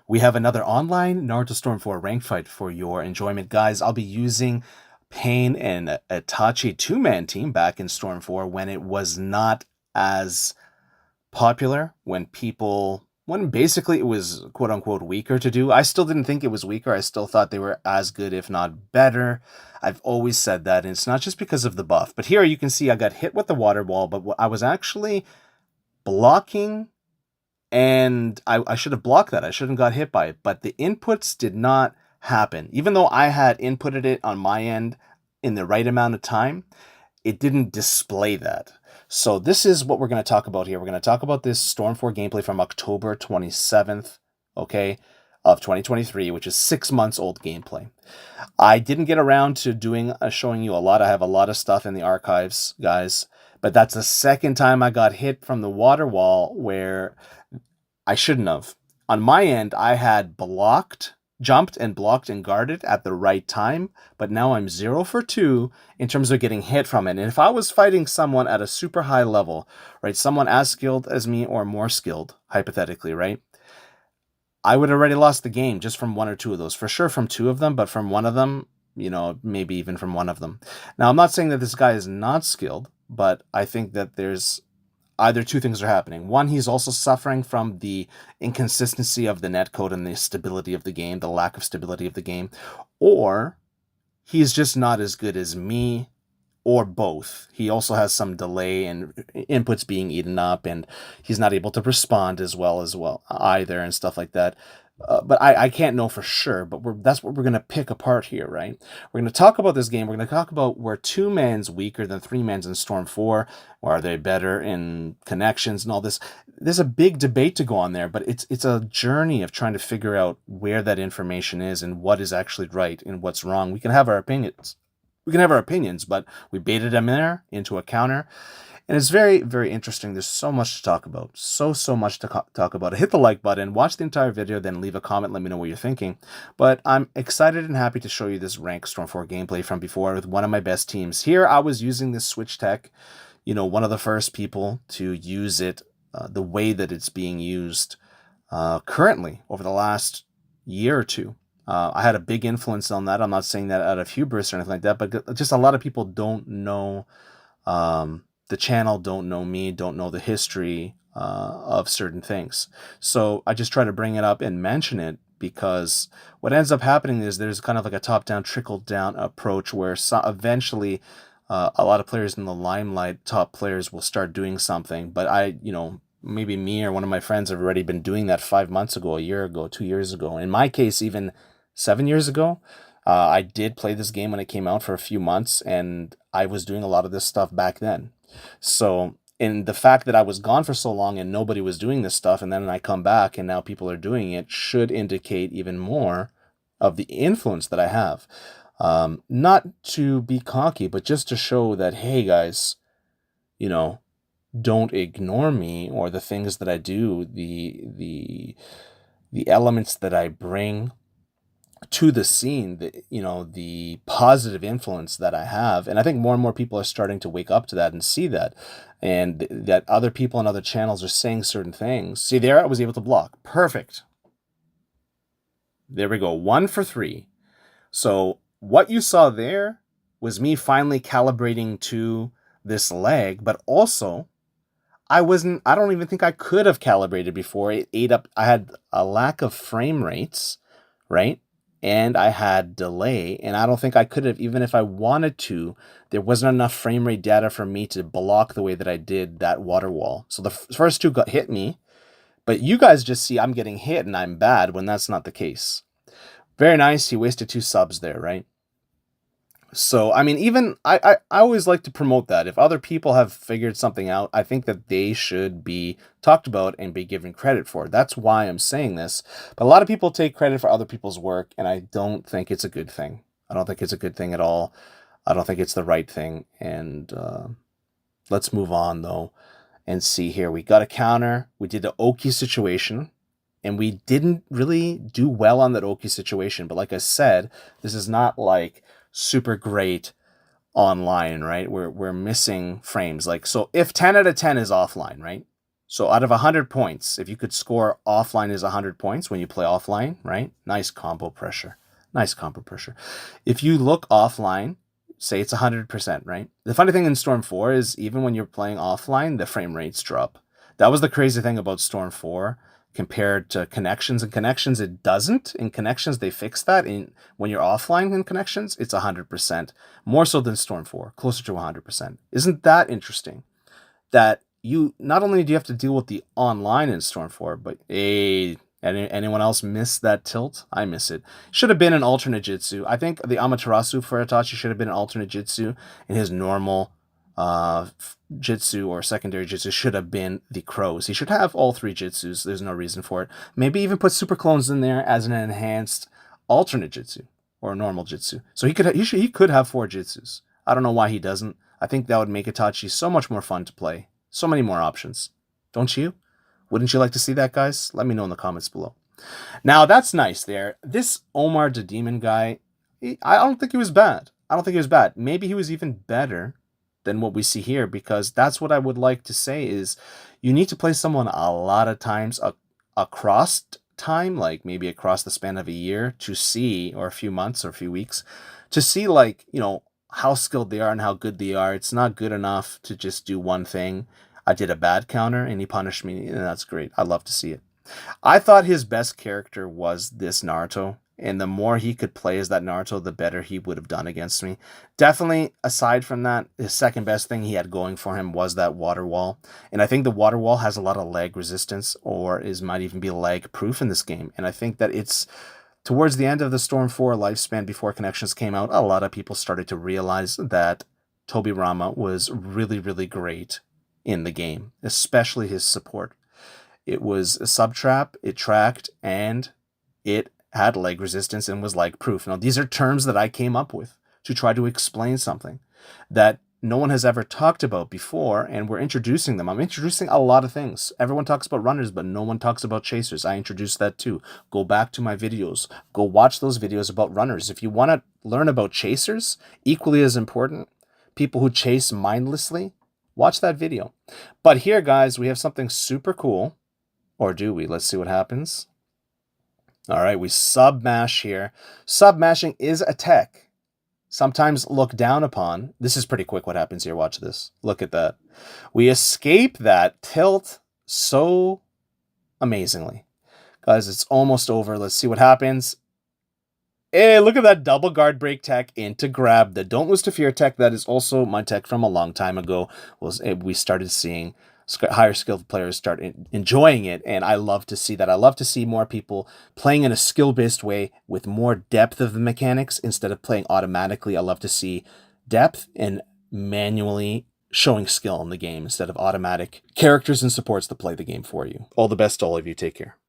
We have another online Naruto Storm 4 rank fight for your enjoyment, guys. I'll be using Pain and Itachi two-man team back in Storm 4 when it was not as popular, when basically it was quote unquote weaker to do. I still didn't think it was weaker. I still thought they were as good, if not better. I've always said that, and it's not just because of the buff. But here you can see I got hit with the water wall, but I was actually blocking, and I should have blocked that. I shouldn't got hit by it, but the inputs did not happen. Even though I had inputted it on my end in the right amount of time, it didn't display that. So this is what we're going to talk about here. We're going to talk about this Storm 4 gameplay from October 27th, okay, of 2023, which is 6 months old gameplay. I didn't get around to showing you a lot. I have a lot of stuff in the archives, guys, but that's the second time I got hit from the water wall where I shouldn't have. On my end, I had jumped and blocked and guarded at the right time, but now I'm 0 for 2 in terms of getting hit from it. And if I was fighting someone at a super high level, right, someone as skilled as me or more skilled, hypothetically, right, I would have already lost the game just from one or two of those. For sure from two of them, but from one of them, maybe even from one of them. Now, I'm not saying that this guy is not skilled, but I think that there's either two things are happening. One, he's also suffering from the inconsistency of the netcode and the stability of the game, the lack of stability of the game, or he's just not as good as me, or both. He also has some delay and inputs being eaten up, and he's not able to respond as well either, and stuff like that. But I can't know for sure, but that's what we're going to pick apart here, right? We're going to talk about this game. We're going to talk about where two man's weaker than three man's in Storm 4, or are they better in connections and all this. There's a big debate to go on there, but it's a journey of trying to figure out where that information is and what is actually right and what's wrong. We can have our opinions. But we baited them there into a counter. And it's very, very interesting. There's so much to talk about. So much to talk about. Hit the like button, watch the entire video, then leave a comment. Let me know what you're thinking. But I'm excited and happy to show you this rank Storm 4 gameplay from before with one of my best teams. Here, I was using this switch tech, one of the first people to use it the way that it's being used currently over the last year or two. I had a big influence on that. I'm not saying that out of hubris or anything like that, but just a lot of people don't know the channel, don't know me, don't know the history of certain things. So I just try to bring it up and mention it, because what ends up happening is there's kind of like a top-down, trickle-down approach where eventually a lot of players in the limelight, top players, will start doing something. But maybe me or one of my friends have already been doing that 5 months ago, a year ago, 2 years ago. In my case, even 7 years ago. I did play this game when it came out for a few months, and I was doing a lot of this stuff back then. So, in the fact that I was gone for so long and nobody was doing this stuff, and then I come back and now people are doing it, should indicate even more of the influence that I have. Not to be cocky, but just to show that, hey guys, don't ignore me or the things that I do, the elements that I bring to the scene, the positive influence that I have. And I think more and more people are starting to wake up to that and see that, and that other people on other channels are saying certain things. See, there I was able to block. Perfect. There we go. 1 for 3. So what you saw there was me finally calibrating to this lag, but also I don't even think I could have calibrated before. It ate up. I had a lack of frame rates, right? And I had delay, and I don't think I could have, even if I wanted to. There wasn't enough frame rate data for me to block the way that I did that water wall. So the first two hit me, but you guys just see I'm getting hit and I'm bad when that's not the case. Very nice. He wasted 2 subs there, right? So, I mean, even I always like to promote that. If other people have figured something out, I think that they should be talked about and be given credit for it. That's why I'm saying this. But a lot of people take credit for other people's work, and I don't think it's a good thing. I don't think it's a good thing at all. I don't think it's the right thing. And let's move on, though, and see here. We got a counter. We did the Oki situation, and we didn't really do well on that Oki situation. But like I said, this is not like super great online, right? We're missing frames. Like, so if 10 out of 10 is offline, right? So out of 100 points, if you could score offline is 100 points when you play offline, right? Nice combo pressure. Nice combo pressure. If you look offline, say it's 100%, right? The funny thing in Storm 4 is even when you're playing offline, the frame rates drop. That was the crazy thing about Storm 4 compared to Connections. In Connections, it doesn't. In Connections, they fixed that. When you're offline in Connections, it's 100%. More so than Storm 4, closer to 100%. Isn't that interesting? That you not only do you have to deal with the online in Storm 4, but anyone else miss that tilt? I miss it. Should have been an alternate Jitsu. I think the Amaterasu for Itachi should have been an alternate Jitsu, and his normal Jitsu or secondary Jitsu should have been the crows. He should have all three Jitsus. There's no reason for it. Maybe even put super clones in there as an enhanced alternate Jitsu or a normal Jitsu. So he could have four Jitsus. I don't know why he doesn't. I think that would make Itachi so much more fun to play. So many more options. Don't you? Wouldn't you like to see that, guys? Let me know in the comments below. Now, that's nice there. This Omar the Demon guy, I don't think he was bad. I don't think he was bad. Maybe he was even better than what we see here, because that's what I would like to say is you need to play someone a lot of times across time, like maybe across the span of a year to see, or a few months or a few weeks, to see like, how skilled they are and how good they are. It's not good enough to just do one thing. I did a bad counter and he punished me, and that's great. I love to see it. I thought his best character was this Naruto, and the more he could play as that Naruto, the better he would have done against me. Definitely, aside from that, his second best thing he had going for him was that water wall, and I think the water wall has a lot of lag resistance, or might even be lag proof in this game, and I think that it's towards the end of the Storm 4 lifespan before Connections came out, a lot of people started to realize that Tobirama was really, really great in the game, especially his support. It was a sub-trap, it tracked, and it had leg resistance and was lag proof. Now, these are terms that I came up with to try to explain something that no one has ever talked about before, and we're introducing them. I'm introducing a lot of things. Everyone talks about runners, but no one talks about chasers. I introduced that too. Go back to my videos. Go watch those videos about runners. If you want to learn about chasers, equally as important, people who chase mindlessly, watch that video. But here, guys, we have something super cool. Or do we? Let's see what happens. All right, we sub-mash here. Sub-mashing is a tech, sometimes looked down upon. This is pretty quick what happens here. Watch this. Look at that. We escape that tilt so amazingly. Guys, it's almost over. Let's see what happens. Hey, look at that double guard break tech into grab. The don't lose to fear tech, that is also my tech from a long time ago. We started seeing higher skilled players start enjoying it, and I love to see that. I love to see more people playing in a skill-based way with more depth of the mechanics instead of playing automatically. I love to see depth and manually showing skill in the game instead of automatic characters and supports to play the game for you. All the best to all of you. Take care.